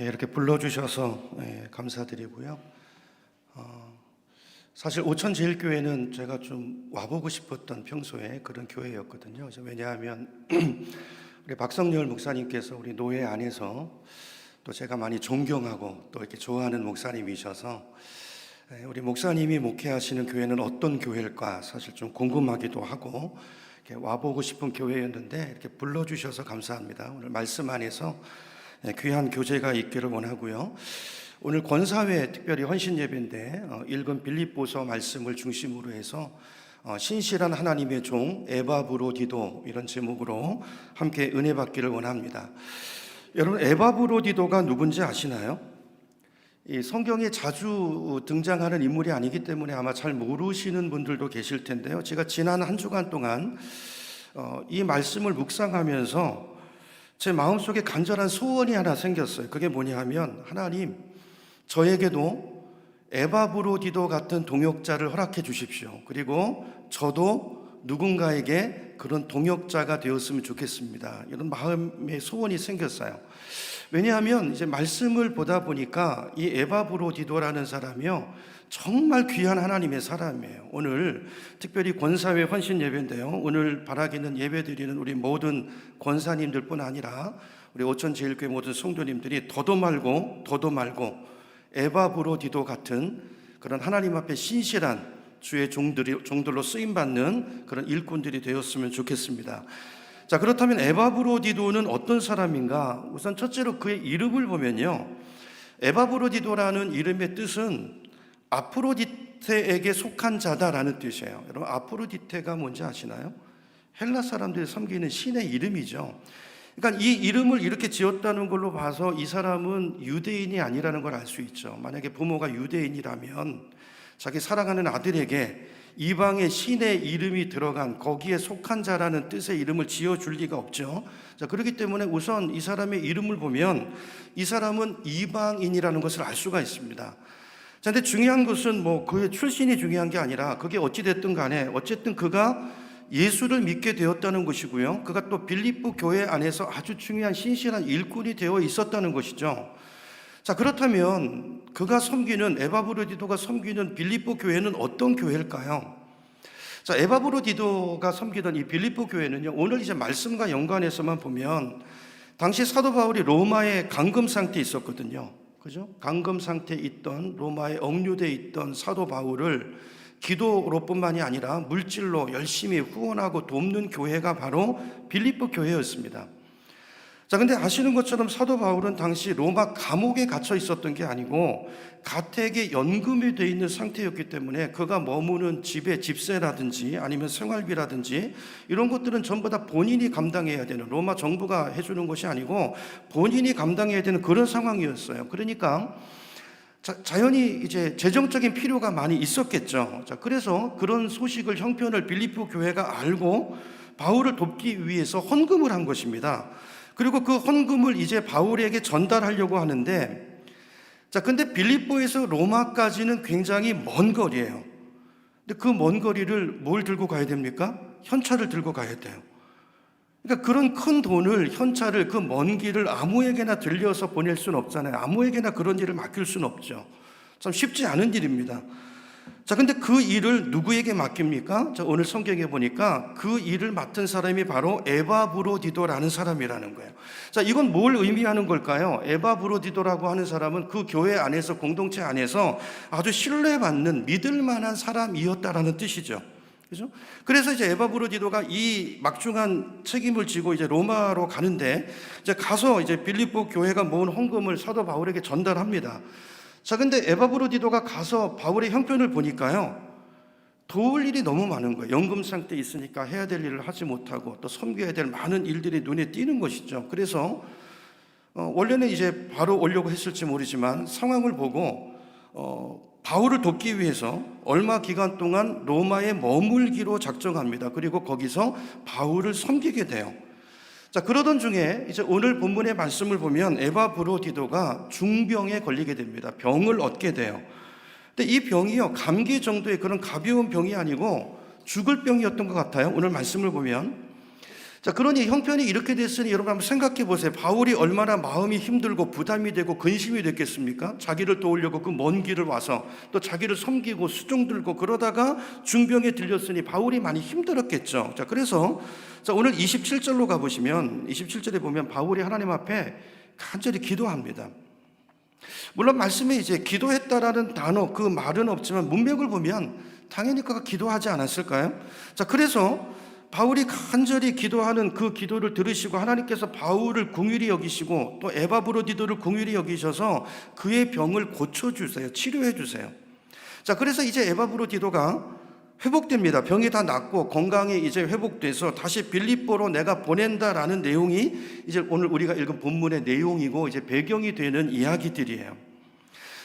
이렇게 불러주셔서 감사드리고요. 사실 오천제일교회는 제가 좀 와보고 싶었던 평소에 그런 교회였거든요. 왜냐하면 우리 박성열 목사님께서 우리 노회 안에서 또 제가 많이 존경하고 또 이렇게 좋아하는 목사님이셔서 우리 목사님이 목회하시는 교회는 어떤 교회일까 사실 좀 궁금하기도 하고 이렇게 와보고 싶은 교회였는데 이렇게 불러주셔서 감사합니다. 오늘 말씀 안에서 귀한 교제가 있기를 원하고요. 오늘 권사회 특별히 헌신 예배인데 읽은 빌립보서 말씀을 중심으로 해서 신실한 하나님의 종 에바브로디도 이런 제목으로 함께 은혜 받기를 원합니다. 여러분, 에바브로디도가 누군지 아시나요? 이 성경에 자주 등장하는 인물이 아니기 때문에 아마 잘 모르시는 분들도 계실 텐데요. 제가 지난 한 주간 동안 이 말씀을 묵상하면서 제 마음속에 간절한 소원이 하나 생겼어요. 그게 뭐냐 하면, 하나님, 저에게도 에바브로디도 같은 동역자를 허락해 주십시오. 그리고 저도 누군가에게 그런 동역자가 되었으면 좋겠습니다. 이런 마음의 소원이 생겼어요. 왜냐하면 이제 말씀을 보다 보니까 이 에바브로디도라는 사람이요, 정말 귀한 하나님의 사람이에요. 오늘 특별히 권사회 헌신 예배인데요, 오늘 바라기는 예배드리는 우리 모든 권사님들뿐 아니라 우리 오천제일교회 모든 성도님들이 더도 말고 에바브로디도 같은 그런 하나님 앞에 신실한 주의 종들로 쓰임받는 그런 일꾼들이 되었으면 좋겠습니다. 자, 그렇다면 에바브로디도는 어떤 사람인가? 우선 첫째로 그의 이름을 보면요, 에바브로디도라는 이름의 뜻은 아프로디테에게 속한 자다라는 뜻이에요. 여러분, 아프로디테가 뭔지 아시나요? 헬라 사람들이 섬기는 신의 이름이죠. 그러니까 이 이름을 이렇게 지었다는 걸로 봐서 이 사람은 유대인이 아니라는 걸 알 수 있죠. 만약에 부모가 유대인이라면 자기 사랑하는 아들에게 이방의 신의 이름이 들어간 거기에 속한 자라는 뜻의 이름을 지어줄 리가 없죠. 자, 그렇기 때문에 우선 이 사람의 이름을 보면 이 사람은 이방인이라는 것을 알 수가 있습니다. 자, 근데 중요한 것은 그의 출신이 중요한 게 아니라 그게 어찌됐든 간에 어쨌든 그가 예수를 믿게 되었다는 것이고요. 그가 또 빌립보 교회 안에서 아주 중요한 신실한 일꾼이 되어 있었다는 것이죠. 자, 그렇다면 그가 섬기는, 에바브로디도가 섬기는 빌립보 교회는 어떤 교회일까요? 자, 에바브로디도가 섬기던 이 빌립보 교회는요, 오늘 이제 말씀과 연관해서만 보면 당시 사도 바울이 로마의 감금 상태에 있었거든요. 그죠? 감금 상태에 있던, 로마에 억류되어 있던 사도 바울을 기도로뿐만이 아니라 물질로 열심히 후원하고 돕는 교회가 바로 빌립보 교회였습니다. 자, 근데 아시는 것처럼 사도 바울은 당시 로마 감옥에 갇혀 있었던 게 아니고 가택에 연금이 되어 있는 상태였기 때문에 그가 머무는 집의 집세라든지 아니면 생활비라든지 이런 것들은 전부 다 본인이 감당해야 되는, 로마 정부가 해주는 것이 아니고 본인이 감당해야 되는 그런 상황이었어요. 그러니까 자연히 이제 재정적인 필요가 많이 있었겠죠. 자, 그래서 그런 소식을, 형편을 빌립보 교회가 알고 바울을 돕기 위해서 헌금을 한 것입니다. 그리고 그 헌금을 이제 바울에게 전달하려고 하는데, 자, 근데 빌립보에서 로마까지는 굉장히 먼 거리예요. 근데 그 먼 거리를 뭘 들고 가야 됩니까? 현찰을 들고 가야 돼요. 그러니까 그런 큰 돈을, 현찰을, 그 먼 길을 아무에게나 들려서 보낼 수는 없잖아요. 아무에게나 그런 일을 맡길 수는 없죠. 참 쉽지 않은 일입니다. 자, 근데 그 일을 누구에게 맡깁니까? 자, 오늘 성경에 보니까 그 일을 맡은 사람이 바로 에바브로디도라는 사람이라는 거예요. 자, 이건 뭘 의미하는 걸까요? 에바브로디도라고 하는 사람은 그 교회 안에서, 공동체 안에서 아주 신뢰받는, 믿을 만한 사람이었다라는 뜻이죠. 그죠? 그래서 이제 에바브로디도가 이 막중한 책임을 지고 이제 로마로 가는데, 이제 가서 이제 빌립보 교회가 모은 헌금을 사도 바울에게 전달합니다. 자, 근데 에바브로디도가 가서 바울의 형편을 보니까요, 도울 일이 너무 많은 거예요. 연금 상태에 있으니까 해야 될 일을 하지 못하고 또 섬겨야 될 많은 일들이 눈에 띄는 것이죠. 그래서 원래는 이제 바로 오려고 했을지 모르지만 상황을 보고 바울을 돕기 위해서 얼마 기간 동안 로마에 머물기로 작정합니다. 그리고 거기서 바울을 섬기게 돼요. 자, 그러던 중에 이제 오늘 본문의 말씀을 보면 에바브로디도가 중병에 걸리게 됩니다. 병을 얻게 돼요. 근데 이 병이요, 감기 정도의 그런 가벼운 병이 아니고 죽을 병이었던 것 같아요. 오늘 말씀을 보면 자, 그러니 형편이 이렇게 됐으니 여러분 한번 생각해 보세요. 바울이 얼마나 마음이 힘들고 부담이 되고 근심이 됐겠습니까? 자기를 도우려고 그 먼 길을 와서 또 자기를 섬기고 수종 들고 그러다가 중병에 들렸으니 바울이 많이 힘들었겠죠. 자, 그래서 오늘 27절로 가보시면 27절에 보면 바울이 하나님 앞에 간절히 기도합니다. 물론 말씀에 이제 기도했다라는 단어 그 말은 없지만 문맥을 보면 당연히 그가 기도하지 않았을까요? 자, 그래서 바울이 간절히 기도하는 그 기도를 들으시고 하나님께서 바울을 긍휼히 여기시고 또 에바브로디도를 긍휼히 여기셔서 그의 병을 고쳐주세요. 치료해주세요. 자, 그래서 이제 에바브로디도가 회복됩니다. 병이 다 낫고 건강이 이제 회복돼서 다시 빌립보로 내가 보낸다라는 내용이 이제 오늘 우리가 읽은 본문의 내용이고 이제 배경이 되는 이야기들이에요.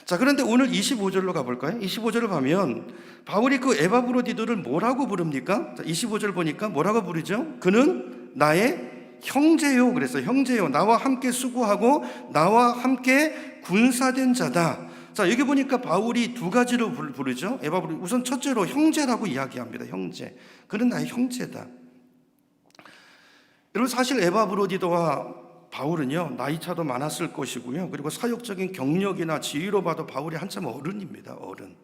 자, 그런데 오늘 25절로 가볼까요? 25절을 보면 바울이 그 에바브로디도를 뭐라고 부릅니까? 자, 25절 보니까 뭐라고 부르죠? 그는 나의 형제요. 그래서 형제요. 나와 함께 수고하고 나와 함께 군사된 자다. 자, 여기 보니까 바울이 두 가지로 부르죠. 에바브로디도 우선 첫째로 형제라고 이야기합니다. 형제. 그는 나의 형제다. 여러분 사실 에바브로디도와 바울은요 나이 차도 많았을 것이고요. 그리고 사역적인 경력이나 지위로 봐도 바울이 한참 어른입니다. 어른.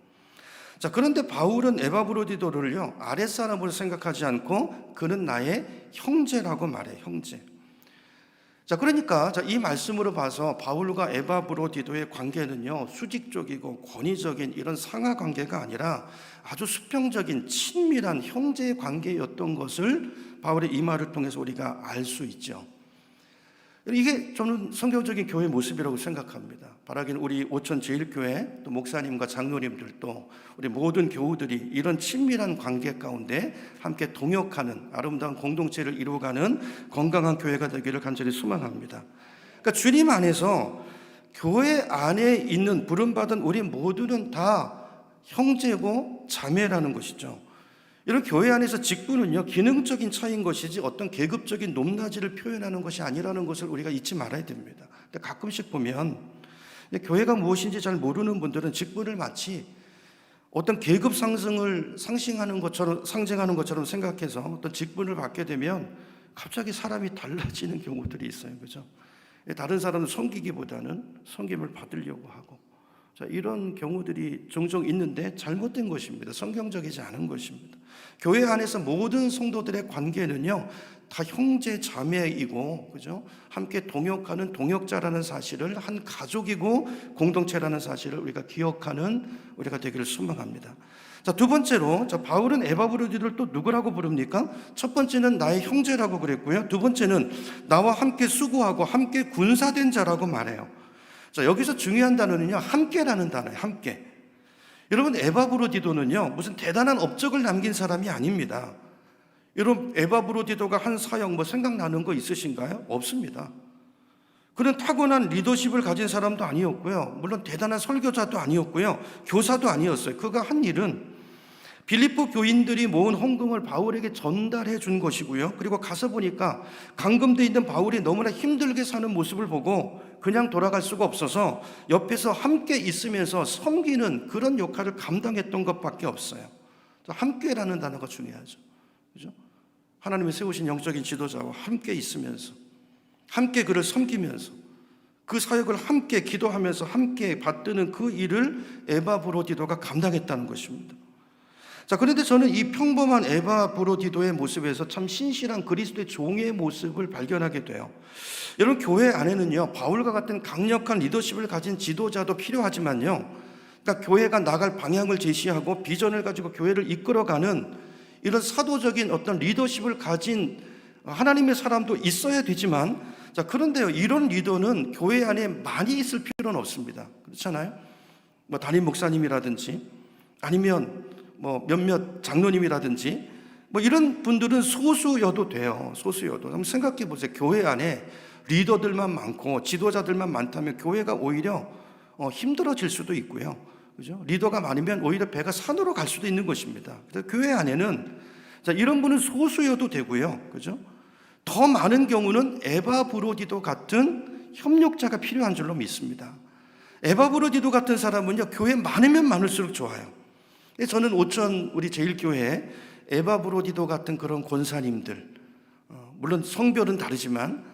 자, 그런데 바울은 에바브로디도를요 아랫사람으로 생각하지 않고 그는 나의 형제라고 말해요. 형제. 자, 그러니까 이 말씀으로 봐서 바울과 에바브로디도의 관계는요 수직적이고 권위적인 이런 상하 관계가 아니라 아주 수평적인 친밀한 형제의 관계였던 것을 바울의 이 말을 통해서 우리가 알 수 있죠. 이게 저는 성경적인 교회 모습이라고 생각합니다. 바라기는 우리 오천 제일교회 또 목사님과 장로님들 또 우리 모든 교우들이 이런 친밀한 관계 가운데 함께 동역하는 아름다운 공동체를 이루어가는 건강한 교회가 되기를 간절히 소망합니다. 그러니까 주님 안에서 교회 안에 있는 부름받은 우리 모두는 다 형제고 자매라는 것이죠. 이런 교회 안에서 직분은요 기능적인 차이인 것이지 어떤 계급적인 높낮이를 표현하는 것이 아니라는 것을 우리가 잊지 말아야 됩니다. 근데 가끔씩 보면 교회가 무엇인지 잘 모르는 분들은 직분을 마치 어떤 계급 상승을 상징하는 것처럼 생각해서 어떤 직분을 받게 되면 갑자기 사람이 달라지는 경우들이 있어요. 그죠? 다른 사람을 섬기기보다는 섬김을 받으려고 하고, 자, 이런 경우들이 종종 있는데 잘못된 것입니다. 성경적이지 않은 것입니다. 교회 안에서 모든 성도들의 관계는요 다 형제 자매이고, 그죠? 함께 동역하는 동역자라는 사실을, 한 가족이고 공동체라는 사실을 우리가 기억하는 우리가 되기를 소망합니다. 자, 두 번째로 바울은 에바브로디도를 또 누구라고 부릅니까? 첫 번째는 나의 형제라고 그랬고요. 두 번째는 나와 함께 수고하고 함께 군사된 자라고 말해요. 자, 여기서 중요한 단어는요 함께라는 단어예요. 함께. 여러분 에바브로디도는요 무슨 대단한 업적을 남긴 사람이 아닙니다. 여러분 에바브로디도가 한 사역 생각나는 거 있으신가요? 없습니다. 그는 타고난 리더십을 가진 사람도 아니었고요. 물론 대단한 설교자도 아니었고요. 교사도 아니었어요. 그가 한 일은 빌립보 교인들이 모은 헌금을 바울에게 전달해 준 것이고요. 그리고 가서 보니까 감금돼 있는 바울이 너무나 힘들게 사는 모습을 보고 그냥 돌아갈 수가 없어서 옆에서 함께 있으면서 섬기는 그런 역할을 감당했던 것밖에 없어요. 함께라는 단어가 중요하죠. 그죠? 하나님이 세우신 영적인 지도자와 함께 있으면서, 함께 그를 섬기면서, 그 사역을 함께 기도하면서 함께 받드는 그 일을 에바브로디도가 감당했다는 것입니다. 자, 그런데 저는 이 평범한 에바브로디도의 모습에서 참 신실한 그리스도의 종의 모습을 발견하게 돼요. 여러분 교회 안에는요 바울과 같은 강력한 리더십을 가진 지도자도 필요하지만요, 그러니까 교회가 나갈 방향을 제시하고 비전을 가지고 교회를 이끌어가는 이런 사도적인 어떤 리더십을 가진 하나님의 사람도 있어야 되지만, 자, 그런데요 이런 리더는 교회 안에 많이 있을 필요는 없습니다. 그렇잖아요? 담임 목사님이라든지 아니면 몇몇 장로님이라든지 이런 분들은 소수여도 돼요. 소수여도. 한번 생각해 보세요. 교회 안에 리더들만 많고 지도자들만 많다면 교회가 오히려 힘들어질 수도 있고요. 그죠? 리더가 많으면 오히려 배가 산으로 갈 수도 있는 것입니다. 그래서 교회 안에는 이런 분은 소수여도 되고요. 그죠? 더 많은 경우는 에바브로디도 같은 협력자가 필요한 줄로 믿습니다. 에바브로디도 같은 사람은요 교회 많으면 많을수록 좋아요. 저는 오천 우리 제일교회 에바브로디도 같은 그런 권사님들, 물론 성별은 다르지만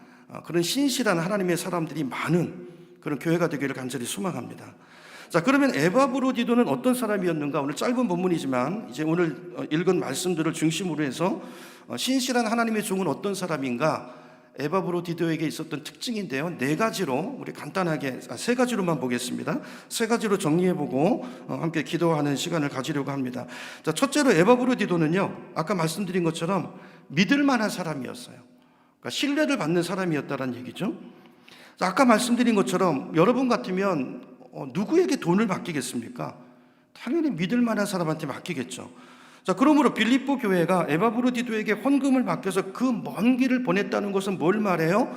그런 신실한 하나님의 사람들이 많은 그런 교회가 되기를 간절히 소망합니다. 자, 그러면 에바브로디도는 어떤 사람이었는가? 오늘 짧은 본문이지만 이제 오늘 읽은 말씀들을 중심으로 해서 신실한 하나님의 종은 어떤 사람인가? 에바브로디도에게 있었던 특징인데요, 네 가지로 우리 간단하게 세 가지로만 보겠습니다. 세 가지로 정리해보고 함께 기도하는 시간을 가지려고 합니다. 자, 첫째로 에바브로디도는요, 아까 말씀드린 것처럼 믿을 만한 사람이었어요. 그러니까 신뢰를 받는 사람이었다는 얘기죠. 자, 아까 말씀드린 것처럼 여러분 같으면 누구에게 돈을 맡기겠습니까? 당연히 믿을 만한 사람한테 맡기겠죠. 자, 그러므로 빌립보 교회가 에바브로디도에게 헌금을 맡겨서 그 먼 길을 보냈다는 것은 뭘 말해요?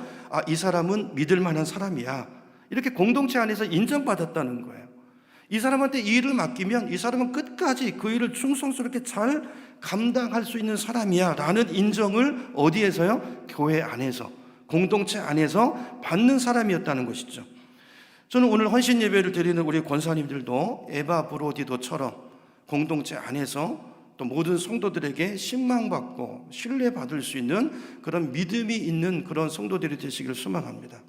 이 사람은 믿을 만한 사람이야, 이렇게 공동체 안에서 인정받았다는 거예요. 이 사람한테 이 일을 맡기면 이 사람은 끝까지 그 일을 충성스럽게 잘 감당할 수 있는 사람이야 라는 인정을 어디에서요? 교회 안에서, 공동체 안에서 받는 사람이었다는 것이죠. 저는 오늘 헌신 예배를 드리는 우리 권사님들도 에바브로디도처럼 공동체 안에서 또 모든 성도들에게 신망받고 신뢰받을 수 있는 그런 믿음이 있는 그런 성도들이 되시기를 소망합니다.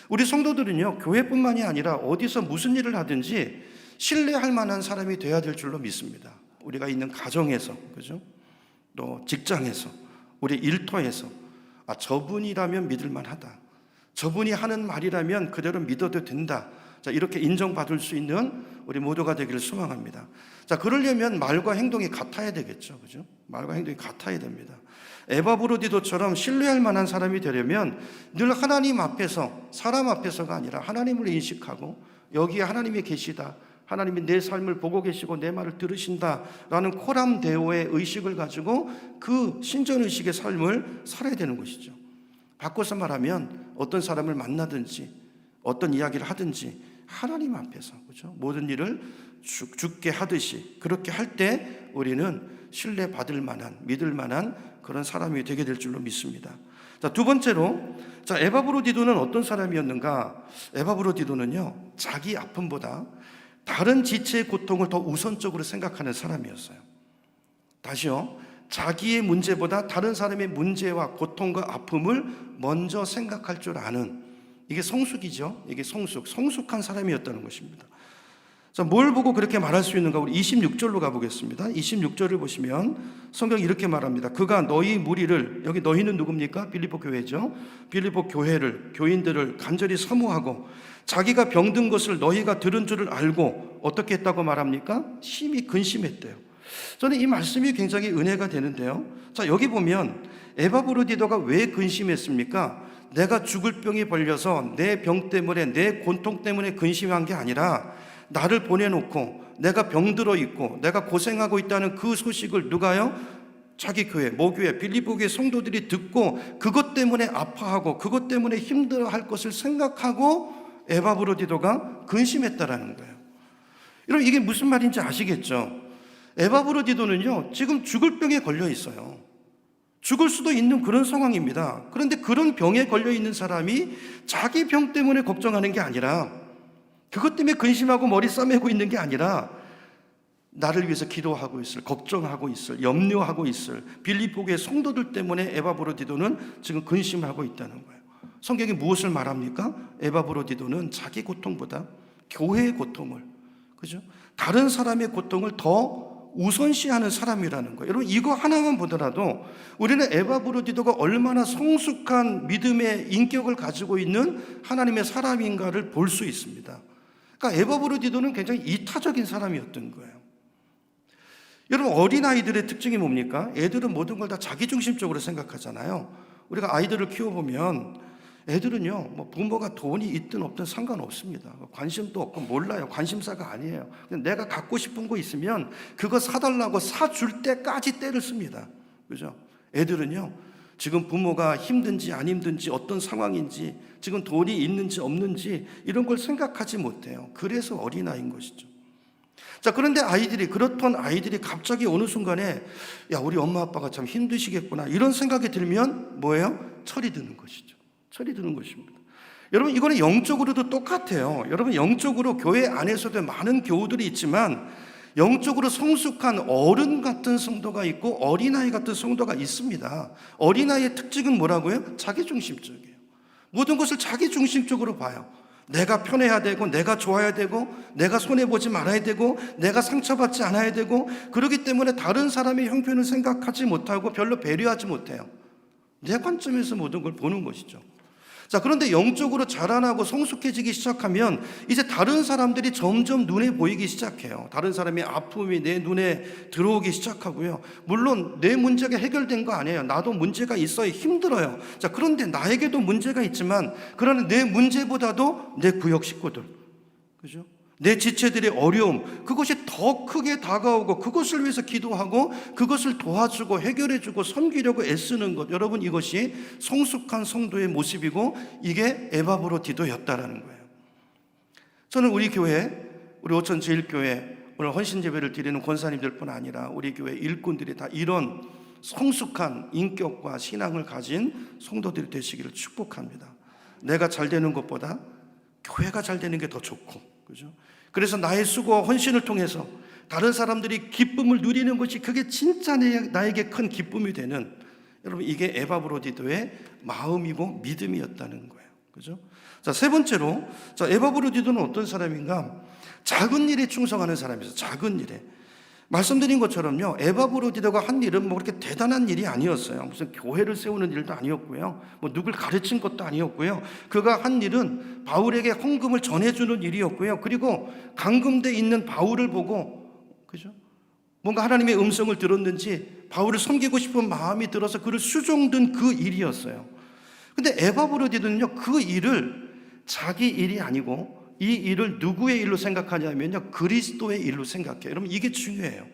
우리 성도들은요, 교회뿐만이 아니라 어디서 무슨 일을 하든지 신뢰할 만한 사람이 되어야 될 줄로 믿습니다. 우리가 있는 가정에서, 그죠? 또 직장에서, 우리 일터에서, 저분이라면 믿을 만하다, 저분이 하는 말이라면 그대로 믿어도 된다, 자, 이렇게 인정받을 수 있는 우리 모두가 되기를 소망합니다. 자, 그러려면 말과 행동이 같아야 되겠죠, 그죠? 말과 행동이 같아야 됩니다. 에바브로디도처럼 신뢰할 만한 사람이 되려면 늘 하나님 앞에서, 사람 앞에서가 아니라 하나님을 인식하고 여기에 하나님이 계시다, 하나님이 내 삶을 보고 계시고 내 말을 들으신다라는 코람데오의 의식을 가지고 그 신전의식의 삶을 살아야 되는 것이죠. 바꿔서 말하면 어떤 사람을 만나든지 어떤 이야기를 하든지 하나님 앞에서, 그렇죠? 모든 일을 죽게 하듯이 그렇게 할 때 우리는 신뢰받을 만한, 믿을 만한 그런 사람이 되게 될 줄로 믿습니다. 자, 두 번째로, 자, 에바브로디도는 어떤 사람이었는가? 에바브로디도는요, 자기 아픔보다 다른 지체의 고통을 더 우선적으로 생각하는 사람이었어요. 다시요, 자기의 문제보다 다른 사람의 문제와 고통과 아픔을 먼저 생각할 줄 아는, 이게 성숙이죠. 이게 성숙한 사람이었다는 것입니다. 자, 뭘 보고 그렇게 말할 수 있는가? 우리 26절로 가보겠습니다. 26절을 보시면 성경이 이렇게 말합니다. 그가 너희 무리를, 여기 너희는 누굽니까? 빌립보 교회죠. 빌립보 교회를, 교인들을 간절히 사모하고 자기가 병든 것을 너희가 들은 줄을 알고 어떻게 했다고 말합니까? 심히 근심했대요. 저는 이 말씀이 굉장히 은혜가 되는데요. 자, 여기 보면 에바브로디도가 왜 근심했습니까? 내가 죽을 병이 벌려서 내 병 때문에, 내 고통 때문에 근심한 게 아니라 나를 보내놓고 내가 병들어 있고 내가 고생하고 있다는 그 소식을 누가요? 자기 교회, 모교회, 빌립보 교회 성도들이 듣고 그것 때문에 아파하고 그것 때문에 힘들어할 것을 생각하고 에바브로디도가 근심했다라는 거예요. 여러분, 이게 무슨 말인지 아시겠죠? 에바브로디도는요, 지금 죽을 병에 걸려 있어요. 죽을 수도 있는 그런 상황입니다. 그런데 그런 병에 걸려 있는 사람이 자기 병 때문에 걱정하는 게 아니라, 그것 때문에 근심하고 머리 싸매고 있는 게 아니라 나를 위해서 기도하고 있을, 걱정하고 있을, 염려하고 있을 빌립보 교회 성도들 때문에 에바브로디도는 지금 근심하고 있다는 거예요. 성경이 무엇을 말합니까? 에바브로디도는 자기 고통보다 교회의 고통을, 그죠? 다른 사람의 고통을 더 우선시하는 사람이라는 거예요. 여러분, 이거 하나만 보더라도 우리는 에바브로디도가 얼마나 성숙한 믿음의 인격을 가지고 있는 하나님의 사람인가를 볼 수 있습니다. 그러니까 에바브로디도는 굉장히 이타적인 사람이었던 거예요. 여러분, 어린아이들의 특징이 뭡니까? 애들은 모든 걸 다 자기중심적으로 생각하잖아요. 우리가 아이들을 키워보면 애들은요, 뭐 부모가 돈이 있든 없든 상관없습니다. 관심도 없고 몰라요. 관심사가 아니에요. 내가 갖고 싶은 거 있으면 그거 사달라고 사줄 때까지 때를 씁니다. 그죠? 애들은요, 지금 부모가 힘든지 안 힘든지, 어떤 상황인지, 지금 돈이 있는지 없는지 이런 걸 생각하지 못해요. 그래서 어린아이인 것이죠. 자, 그런데 그렇던 아이들이 갑자기 어느 순간에 야, 우리 엄마 아빠가 참 힘드시겠구나, 이런 생각이 들면 뭐예요? 철이 드는 것이죠. 철이 드는 것입니다. 여러분, 이거는 영적으로도 똑같아요. 여러분, 영적으로 교회 안에서도 많은 교우들이 있지만 영적으로 성숙한 어른 같은 성도가 있고 어린아이 같은 성도가 있습니다. 어린아이의 특징은 뭐라고요? 자기중심적이에요. 모든 것을 자기중심적으로 봐요. 내가 편해야 되고, 내가 좋아야 되고, 내가 손해보지 말아야 되고, 내가 상처받지 않아야 되고, 그렇기 때문에 다른 사람의 형편을 생각하지 못하고 별로 배려하지 못해요. 내 관점에서 모든 걸 보는 것이죠. 자, 그런데 영적으로 자라나고 성숙해지기 시작하면 이제 다른 사람들이 점점 눈에 보이기 시작해요. 다른 사람의 아픔이 내 눈에 들어오기 시작하고요. 물론 내 문제가 해결된 거 아니에요. 나도 문제가 있어요. 힘들어요. 자, 그런데 나에게도 문제가 있지만, 그러나 내 문제보다도 내 구역 식구들, 그죠? 내 지체들의 어려움, 그것이 더 크게 다가오고 그것을 위해서 기도하고 그것을 도와주고 해결해주고 섬기려고 애쓰는 것, 여러분, 이것이 성숙한 성도의 모습이고 이게 에바브로디도였다라는 거예요. 저는 우리 교회, 우리 오천 제일교회 오늘 헌신예배를 드리는 권사님들뿐 아니라 우리 교회 일꾼들이 다 이런 성숙한 인격과 신앙을 가진 성도들이 되시기를 축복합니다. 내가 잘 되는 것보다 교회가 잘 되는 게 더 좋고, 그죠? 그래서 나의 수고와 헌신을 통해서 다른 사람들이 기쁨을 누리는 것이 그게 진짜 나에게 큰 기쁨이 되는, 여러분, 이게 에바브로디도의 마음이고 믿음이었다는 거예요. 그죠? 자, 세 번째로, 자, 에바브로디도는 어떤 사람인가? 작은 일에 충성하는 사람이었어요. 작은 일에. 말씀드린 것처럼요, 에바브로디도가 한 일은 뭐 그렇게 대단한 일이 아니었어요. 무슨 교회를 세우는 일도 아니었고요, 뭐 누굴 가르친 것도 아니었고요. 그가 한 일은 바울에게 헌금을 전해주는 일이었고요. 그리고 감금돼 있는 바울을 보고, 그죠? 뭔가 하나님의 음성을 들었는지 바울을 섬기고 싶은 마음이 들어서 그를 수종든 그 일이었어요. 근데 에바브로디도는요, 그 일을 자기 일이 아니고 이 일을 누구의 일로 생각하냐면요, 그리스도의 일로 생각해요. 여러분, 이게 중요해요.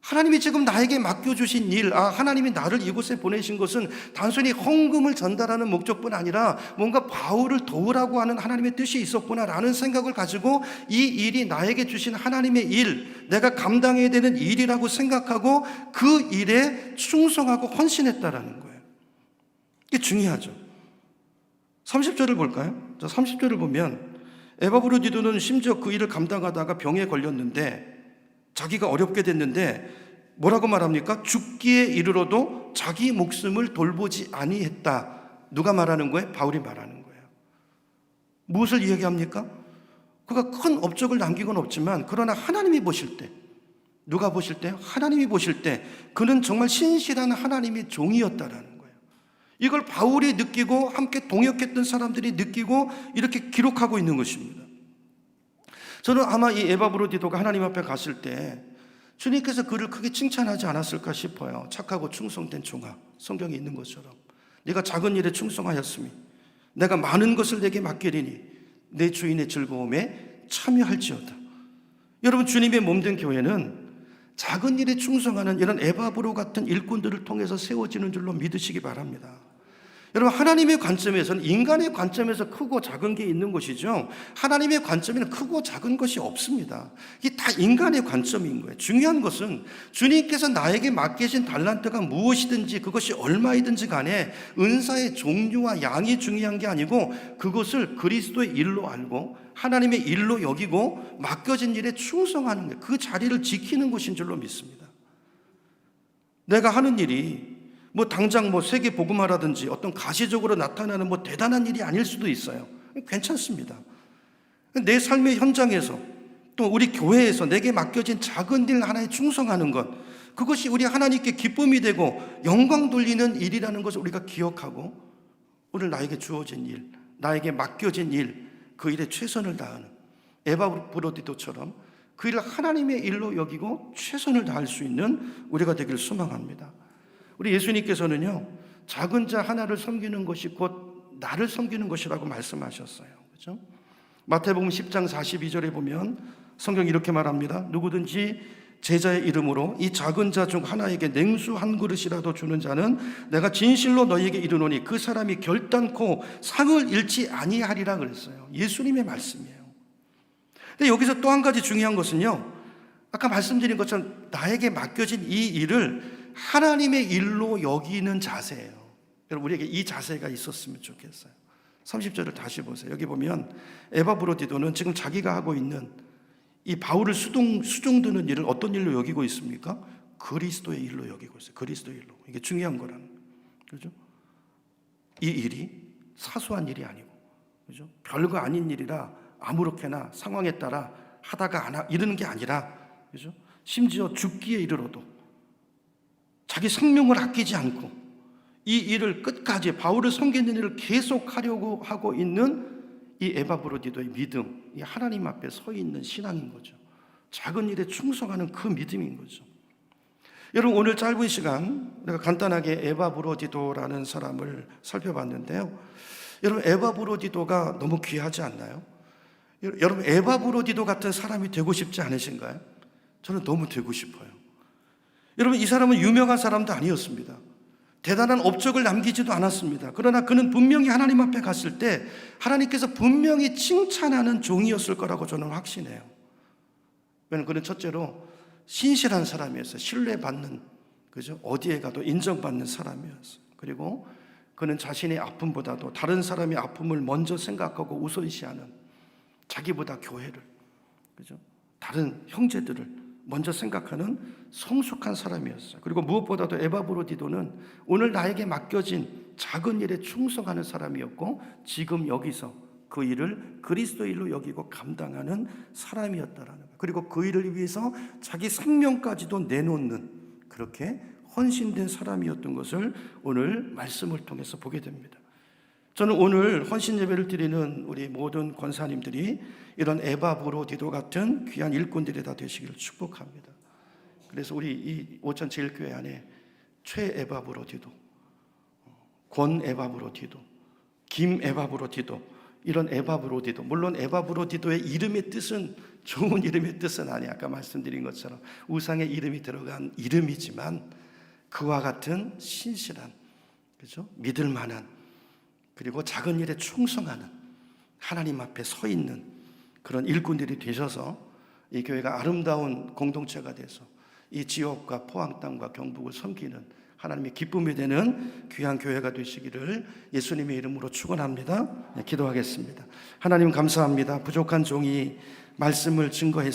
하나님이 지금 나에게 맡겨주신 일, 하나님이 나를 이곳에 보내신 것은 단순히 헌금을 전달하는 목적뿐 아니라 뭔가 바울을 도우라고 하는 하나님의 뜻이 있었구나라는 생각을 가지고 이 일이 나에게 주신 하나님의 일, 내가 감당해야 되는 일이라고 생각하고 그 일에 충성하고 헌신했다라는 거예요. 이게 중요하죠. 30절을 볼까요? 자, 30절을 보면 에바브로디도는 심지어 그 일을 감당하다가 병에 걸렸는데, 자기가 어렵게 됐는데 뭐라고 말합니까? 죽기에 이르러도 자기 목숨을 돌보지 아니했다. 누가 말하는 거예요? 바울이 말하는 거예요. 무엇을 이야기합니까? 그가 큰 업적을 남기곤 없지만, 그러나 하나님이 보실 때, 누가 보실 때? 하나님이 보실 때 그는 정말 신실한 하나님의 종이었다라는 거예요. 이걸 바울이 느끼고 함께 동역했던 사람들이 느끼고 이렇게 기록하고 있는 것입니다. 저는 아마 이 에바브로디도가 하나님 앞에 갔을 때 주님께서 그를 크게 칭찬하지 않았을까 싶어요. 착하고 충성된 종아, 성경에 있는 것처럼 네가 작은 일에 충성하였으니 내가 많은 것을 내게 맡기리니 내 주인의 즐거움에 참여할지어다. 여러분, 주님의 몸된 교회는 작은 일에 충성하는 이런 에바브로 같은 일꾼들을 통해서 세워지는 줄로 믿으시기 바랍니다. 여러분, 하나님의 관점에서는 인간의 관점에서 크고 작은 게 있는 것이죠, 하나님의 관점에는 크고 작은 것이 없습니다. 이게 다 인간의 관점인 거예요. 중요한 것은 주님께서 나에게 맡기신 달란트가 무엇이든지 그것이 얼마이든지 간에 은사의 종류와 양이 중요한 게 아니고 그것을 그리스도의 일로 알고 하나님의 일로 여기고 맡겨진 일에 충성하는 거예요. 그 자리를 지키는 것인 줄로 믿습니다. 내가 하는 일이 당장 세계 복음화라든지 어떤 가시적으로 나타나는 대단한 일이 아닐 수도 있어요. 괜찮습니다. 내 삶의 현장에서 또 우리 교회에서 내게 맡겨진 작은 일 하나에 충성하는 것, 그것이 우리 하나님께 기쁨이 되고 영광 돌리는 일이라는 것을 우리가 기억하고 오늘 나에게 주어진 일, 나에게 맡겨진 일, 그 일에 최선을 다하는 에바브로디도처럼 그 일을 하나님의 일로 여기고 최선을 다할 수 있는 우리가 되기를 소망합니다. 우리 예수님께서는요, 작은 자 하나를 섬기는 것이 곧 나를 섬기는 것이라고 말씀하셨어요. 그렇죠? 마태복음 10장 42절에 보면 성경이 이렇게 말합니다. 누구든지 제자의 이름으로 이 작은 자 중 하나에게 냉수 한 그릇이라도 주는 자는 내가 진실로 너희에게 이르노니 그 사람이 결단코 상을 잃지 아니하리라 그랬어요. 예수님의 말씀이에요. 근데 여기서 또 한 가지 중요한 것은요, 아까 말씀드린 것처럼 나에게 맡겨진 이 일을 하나님의 일로 여기는 자세예요. 여러분, 우리에게 이 자세가 있었으면 좋겠어요. 30절을 다시 보세요. 여기 보면 에바브로디도는 지금 자기가 하고 있는 이 바울을 수종드는 일을 어떤 일로 여기고 있습니까? 그리스도의 일로 여기고 있어요. 그리스도의 일로. 이게 중요한 거라는 거죠. 이 일이 사소한 일이 아니고, 그죠? 별거 아닌 일이라 아무렇게나 상황에 따라 하다가 이러는 게 아니라, 그죠? 심지어 죽기에 이르러도 자기 생명을 아끼지 않고 이 일을 끝까지 바울을 섬기는 일을 계속하려고 하고 있는 이 에바브로디도의 믿음, 이 하나님 앞에 서 있는 신앙인 거죠. 작은 일에 충성하는 그 믿음인 거죠. 여러분, 오늘 짧은 시간 내가 간단하게 에바브로디도라는 사람을 살펴봤는데요. 여러분, 에바브로디도가 너무 귀하지 않나요? 여러분, 에바브로디도 같은 사람이 되고 싶지 않으신가요? 저는 너무 되고 싶어요. 여러분, 이 사람은 유명한 사람도 아니었습니다. 대단한 업적을 남기지도 않았습니다. 그러나 그는 분명히 하나님 앞에 갔을 때 하나님께서 분명히 칭찬하는 종이었을 거라고 저는 확신해요. 왜냐하면 그는 첫째로 신실한 사람이었어요. 신뢰받는, 그죠? 어디에 가도 인정받는 사람이었어요. 그리고 그는 자신의 아픔보다도 다른 사람의 아픔을 먼저 생각하고 우선시하는, 자기보다 교회를, 그죠? 다른 형제들을 먼저 생각하는 성숙한 사람이었어요. 그리고 무엇보다도 에바브로디도는 오늘 나에게 맡겨진 작은 일에 충성하는 사람이었고, 지금 여기서 그 일을 그리스도 일로 여기고 감당하는 사람이었다라는 거예요. 그리고 그 일을 위해서 자기 생명까지도 내놓는, 그렇게 헌신된 사람이었던 것을 오늘 말씀을 통해서 보게 됩니다. 저는 오늘 헌신 예배를 드리는 우리 모든 권사님들이 이런 에바브로디도 같은 귀한 일꾼들이 다 되시기를 축복합니다. 그래서 우리 이 오천 제일교회 안에 최에바브로디도, 권에바브로디도, 김에바브로디도, 이런 에바브로디도, 물론 에바브로디도의 이름의 뜻은 좋은 이름의 뜻은 아니에요. 아까 말씀드린 것처럼 우상의 이름이 들어간 이름이지만 그와 같은 신실한, 그죠? 믿을 만한, 그리고 작은 일에 충성하는, 하나님 앞에 서 있는 그런 일꾼들이 되셔서 이 교회가 아름다운 공동체가 돼서 이 지역과 포항 땅과 경북을 섬기는 하나님의 기쁨이 되는 귀한 교회가 되시기를 예수님의 이름으로 축원합니다. 기도하겠습니다. 하나님 감사합니다. 부족한 종이 말씀을 증거했습니다.